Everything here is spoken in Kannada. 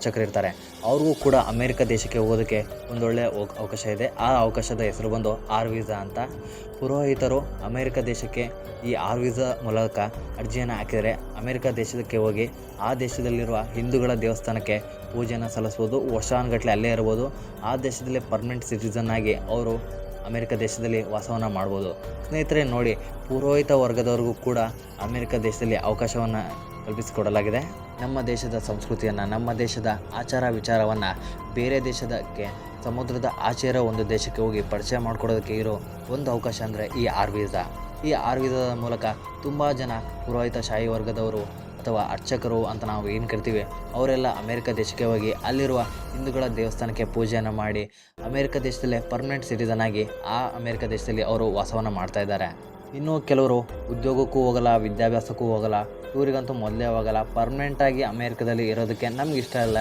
ಅರ್ಚಕರಿರ್ತಾರೆ. ಅವ್ರಿಗೂ ಕೂಡ ಅಮೇರಿಕ ದೇಶಕ್ಕೆ ಹೋಗೋದಕ್ಕೆ ಒಂದೊಳ್ಳೆ ಅವಕಾಶ ಇದೆ. ಆ ಅವಕಾಶದ ಹೆಸರು ಬಂದು ಆರ್ ವೀಸಾ ಅಂತ. ಪುರೋಹಿತರು ಅಮೇರಿಕ ದೇಶಕ್ಕೆ ಈ ಆರ್ ವೀಸಾ ಮೂಲಕ ಅರ್ಜಿಯನ್ನು ಹಾಕಿದರೆ ಅಮೇರಿಕ ದೇಶಕ್ಕೆ ಹೋಗಿ ಆ ದೇಶದಲ್ಲಿರುವ ಹಿಂದೂಗಳ ದೇವಸ್ಥಾನಕ್ಕೆ ಪೂಜೆಯನ್ನು ಸಲ್ಲಿಸ್ಬೋದು. ವರ್ಷಾನುಗಟ್ಟಲೆ ಅಲ್ಲೇ ಇರ್ಬೋದು. ಆ ದೇಶದಲ್ಲಿ ಪರ್ಮನೆಂಟ್ ಸಿಟಿಸನ್ ಆಗಿ ಅವರು ಅಮೇರಿಕ ದೇಶದಲ್ಲಿ ವಾಸವನ್ನು ಮಾಡ್ಬೋದು. ಸ್ನೇಹಿತರೆ ನೋಡಿ, ಪುರೋಹಿತ ವರ್ಗದವ್ರಿಗೂ ಕೂಡ ಅಮೇರಿಕ ದೇಶದಲ್ಲಿ ಅವಕಾಶವನ್ನು ಕಲ್ಪಿಸಿಕೊಡಲಾಗಿದೆ. ನಮ್ಮ ದೇಶದ ಸಂಸ್ಕೃತಿಯನ್ನು, ನಮ್ಮ ದೇಶದ ಆಚಾರ ವಿಚಾರವನ್ನು ಬೇರೆ ದೇಶದಕ್ಕೆ, ಸಮುದ್ರದ ಆಚೆ ಇರೋ ಒಂದು ದೇಶಕ್ಕೆ ಹೋಗಿ ಪರಿಚಯ ಮಾಡಿಕೊಡೋದಕ್ಕೆ ಇರೋ ಒಂದು ಅವಕಾಶ ಅಂದರೆ ಈ ಆರ್ ವೀಸಾ. ಈ ಆರ್ ವೀಸಾದ ಮೂಲಕ ತುಂಬ ಜನ ಪುರೋಹಿತ ಶಾಹಿ ವರ್ಗದವರು ಅಥವಾ ಅರ್ಚಕರು ಅಂತ ನಾವು ಏನು ಕರಿತೀವಿ, ಅವರೆಲ್ಲ ಅಮೇರಿಕ ದೇಶಕ್ಕೆ ಹೋಗಿ ಅಲ್ಲಿರುವ ಹಿಂದೂಗಳ ದೇವಸ್ಥಾನಕ್ಕೆ ಪೂಜೆಯನ್ನು ಮಾಡಿ ಅಮೇರಿಕ ದೇಶದಲ್ಲೇ ಪರ್ಮನೆಂಟ್ ಸಿಟಿಸನ್ ಆಗಿ ಆ ಅಮೇರಿಕ ದೇಶದಲ್ಲಿ ಅವರು ವಾಸವನ್ನು ಮಾಡ್ತಾಯಿದ್ದಾರೆ. ಇನ್ನೂ ಕೆಲವರು ಉದ್ಯೋಗಕ್ಕೂ ಹೋಗಲ್ಲ, ವಿದ್ಯಾಭ್ಯಾಸಕ್ಕೂ ಹೋಗಲ್ಲ, ಇವರಿಗಂತೂ ಮೊದಲೇ ಹೋಗಲ್ಲ. ಪರ್ಮನೆಂಟಾಗಿ ಅಮೇರಿಕದಲ್ಲಿ ಇರೋದಕ್ಕೆ ನಮ್ಗೆ ಇಷ್ಟ ಇಲ್ಲ,